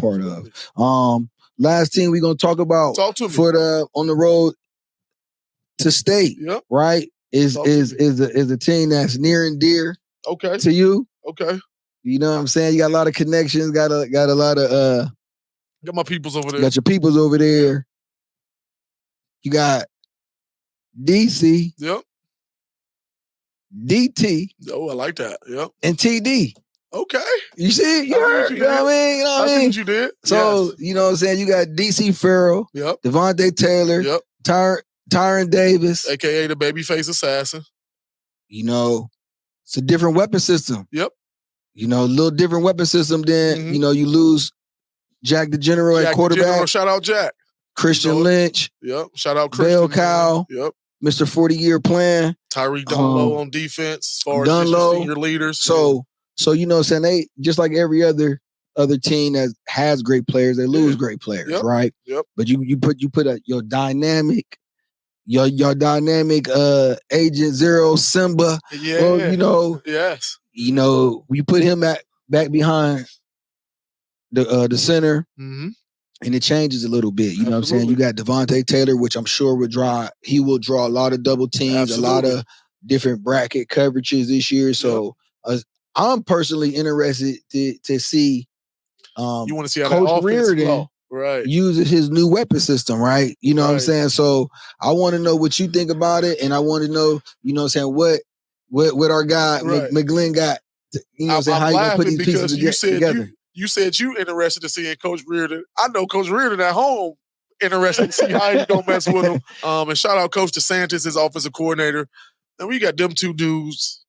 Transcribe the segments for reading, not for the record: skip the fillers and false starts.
part of. Last team we're gonna talk about for the on the road to state, right? Is a team that's near and dear to you. Okay. You know what I'm saying? You got a lot of connections, got a lot of got my peoples over there. Got your peoples over there. You got DC. Yep. DT. Oh, I like that. Yep. And TD. Okay. You see? You heard? You know what I mean? You know what I mean? See what you did. So, you know what I'm saying? You got DC Ferrell. Yep. Devonte Taylor. Yep. Tairan Davis. AKA the babyface assassin. You know, it's a different weapon system. Yep. You know, a little different weapon system than, you know, you lose Jack the General at quarterback. Shout out Jack. Christian Lynch. Yep. Shout out Christian. Bell Cow. Yep. Mr. 40-year plan. Tyree Dunlow on defense as far as senior leaders. So you know what I'm saying? They just like every other team that has great players, they lose great players, right? Yep. But you put your dynamic Agent Zero Simba. Yeah. Well, you know, yes. You know, you put him back behind the center. Mm-hmm. And it changes a little bit. You know what I'm saying? You got Devonte Taylor, which I'm sure will draw a lot of double teams, a lot of different bracket coverages this year. So I'm personally interested to see you want to see how Coach Reardon uses his new weapon system, right? You know what I'm saying? So I want to know what you think about it, and I want to know, you know what I'm saying, what our guy McGlynn got, you know what I'm saying, how you gonna put these pieces together. You said you interested to see Coach Reardon. I know Coach Reardon at home interested to see how he's going to mess with him. And shout out Coach DeSantis, his offensive coordinator. And we got them two dudes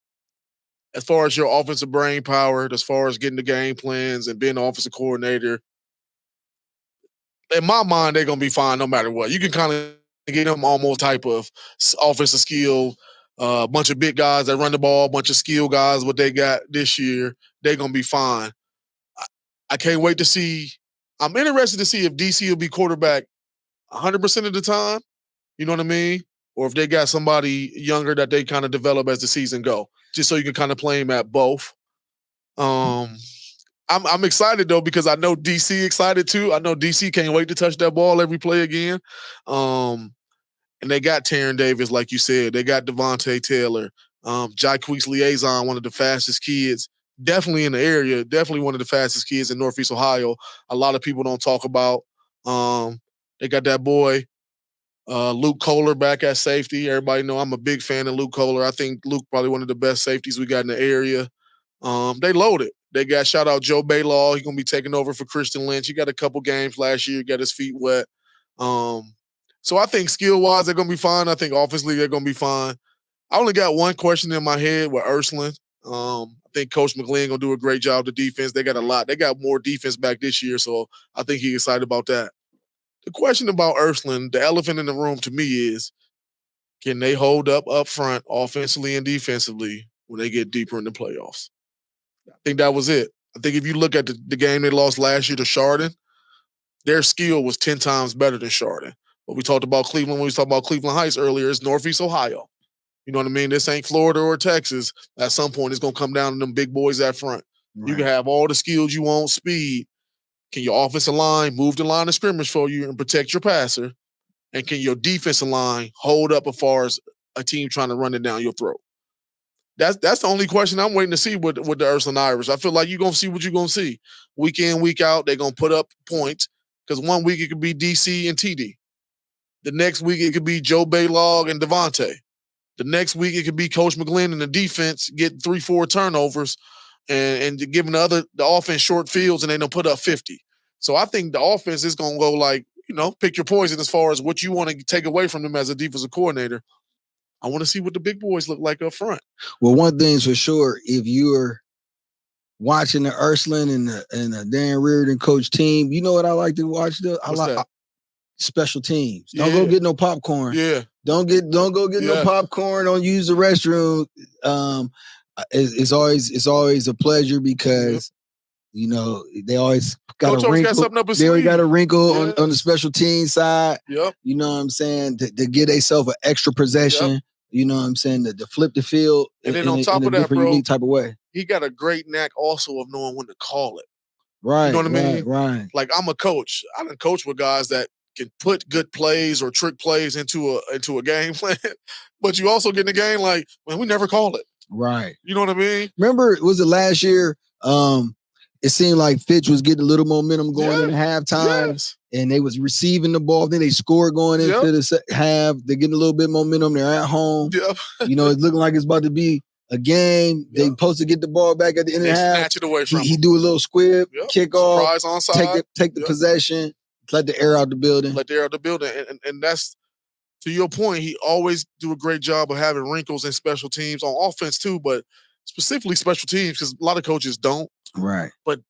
as far as your offensive brain power, as far as getting the game plans and being the offensive coordinator. In my mind, they're going to be fine no matter what. You can kind of get them almost type of offensive skill, a bunch of big guys that run the ball, a bunch of skill guys, what they got this year. They're going to be fine. I can't wait to see. I'm interested to see if DC will be quarterback 100% of the time. You know what I mean? Or if they got somebody younger that they kind of develop as the season go, just so you can kind of play him at both. I'm excited though because I know DC excited too. I know DC can't wait to touch that ball every play again. And they got Tairan Davis, like you said. They got Devonte Taylor, Jaiquees Liaison, one of the fastest kids. Definitely in the area, definitely one of the fastest kids in Northeast Ohio. A lot of people don't talk about. They got that boy, Luke Kohler back at safety. Everybody know I'm a big fan of Luke Kohler. I think Luke probably one of the best safeties we got in the area. They loaded. They got shout out Joe Baylaw. He's gonna be taking over for Christian Lynch. He got a couple games last year, got his feet wet. So I think skill-wise they're gonna be fine. I think offensively they're gonna be fine. I only got one question in my head with Ursuline. I think Coach McGlynn gonna do a great job. The defense, they got a lot. They got more defense back this year, so I think he's excited about that. The question about Ursuline, the elephant in the room to me is, can they hold up front offensively and defensively when they get deeper in the playoffs? I think that was it. I think if you look at the game they lost last year to Chardon, their skill was 10 times better than Chardon. But we talked about Cleveland when we talked about Cleveland Heights earlier. It's Northeast Ohio. You know what I mean? This ain't Florida or Texas. At some point, it's going to come down to them big boys at front. Right. You can have all the skills you want, speed. Can your offensive line move the line of scrimmage for you and protect your passer? And can your defensive line hold up as far as a team trying to run it down your throat? That's the only question I'm waiting to see with the Ursuline Irish. I feel like you're going to see what you're going to see. Week in, week out, they're going to put up points because one week it could be DC and TD. The next week it could be Joe Baylog and Devonte. The next week, it could be Coach McGlynn and the defense getting 3-4 turnovers and giving the offense short fields, and they don't put up 50. So I think the offense is going to go like, you know, pick your poison as far as what you want to take away from them as a defensive coordinator. I want to see what the big boys look like up front. Well, one thing's for sure, if you're watching the Ursuline and the Dan Reardon coach team, you know what I like to watch? Special teams. Don't go get no popcorn. Yeah. Don't go get no popcorn. Don't use the restroom. It's always a pleasure because you know they always got a wrinkle. They always got a wrinkle on the special team side. Yep. You know what I'm saying? To get themselves an extra possession. Yep. You know what I'm saying? To flip the field and then on top of that, bro, unique type of way. He got a great knack also of knowing when to call it. Right. You know what I mean? Right. Like, I'm a coach. I done coach with guys that can put good plays or trick plays into a game plan. But you also get in the game like, man, we never call it. Right. You know what I mean? Remember, was it last year? It seemed like Fitch was getting a little momentum going into halftime, and they was receiving the ball. Then they scored going into the half. They're getting a little bit of momentum. They're at home. You know, it's looking like it's about to be a game. They supposed to get the ball back at the end of the half. Snatch it away from he do a little squib, kick off, surprise onside, take the possession, let the air out the building. Let the air out the building, and that's, to your point, he always do a great job of having wrinkles in special teams on offense too, but specifically special teams, because a lot of coaches don't. Right. But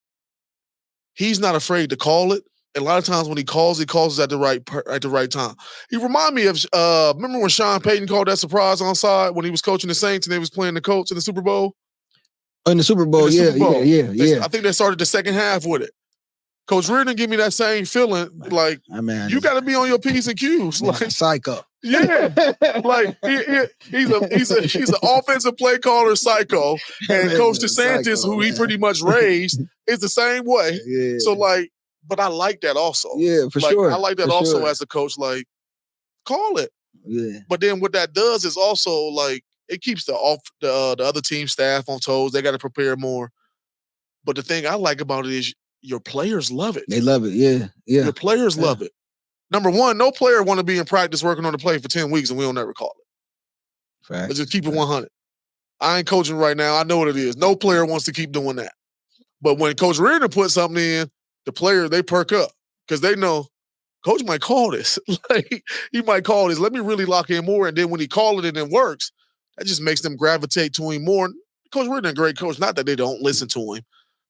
he's not afraid to call it. And a lot of times when he calls it at the right time. He remind me of remember when Sean Payton called that surprise onside when he was coaching the Saints and they was playing the Colts in the Super Bowl? In the Super Bowl, yeah. I think they started the second half with it. Coach Reardon give me that same feeling, like, you got to be on your P's and Q's. Like, psycho. Yeah. Like, he's an offensive play caller psycho. And Coach DeSantis, who he pretty much raised, is the same way. Yeah. So, like, but I like that also. Yeah, for sure. I like that also as a coach, like, call it. Yeah. But then what that does is also, like, it keeps the other team staff on toes. They got to prepare more. But the thing I like about it is your players love it. They love it, yeah. Your players love it. Number one, no player want to be in practice working on the play for 10 weeks and we don't ever call it. Facts. Let's just keep it 100. I ain't coaching right now. I know what it is. No player wants to keep doing that. But when Coach Reardon puts something in, the player, they perk up because they know Coach might call this. Like, he might call this. Let me really lock in more. And then when he calls it and it works, that just makes them gravitate to him more. Coach Reardon, a great coach. Not that they don't listen to him.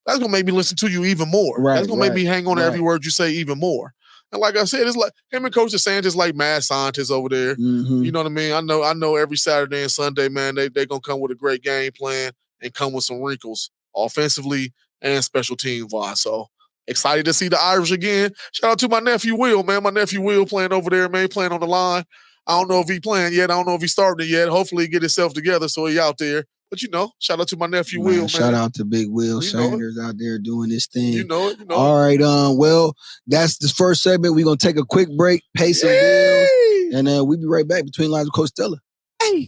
That's going to make me listen to you even more. Right, That's going to make me hang on to every word you say even more. And like I said, it's like him and Coach DeSantis like mad scientists over there. Mm-hmm. You know what I mean? I know every Saturday and Sunday, man, they're going to come with a great game plan and come with some wrinkles offensively and special team wise. So excited to see the Irish again. Shout out to my nephew Will, man. My nephew Will playing over there, man, playing on the line. I don't know if he playing yet. I don't know if he's starting it yet. Hopefully he get himself together so he out there. But, you know, shout out to my nephew Will, man. Shout out to Big Will Sanders out there doing this thing. You know it. All right, well, that's the first segment. We're going to take a quick break, pay some bills, and we'll be right back between lines with Coach Stella. Hey.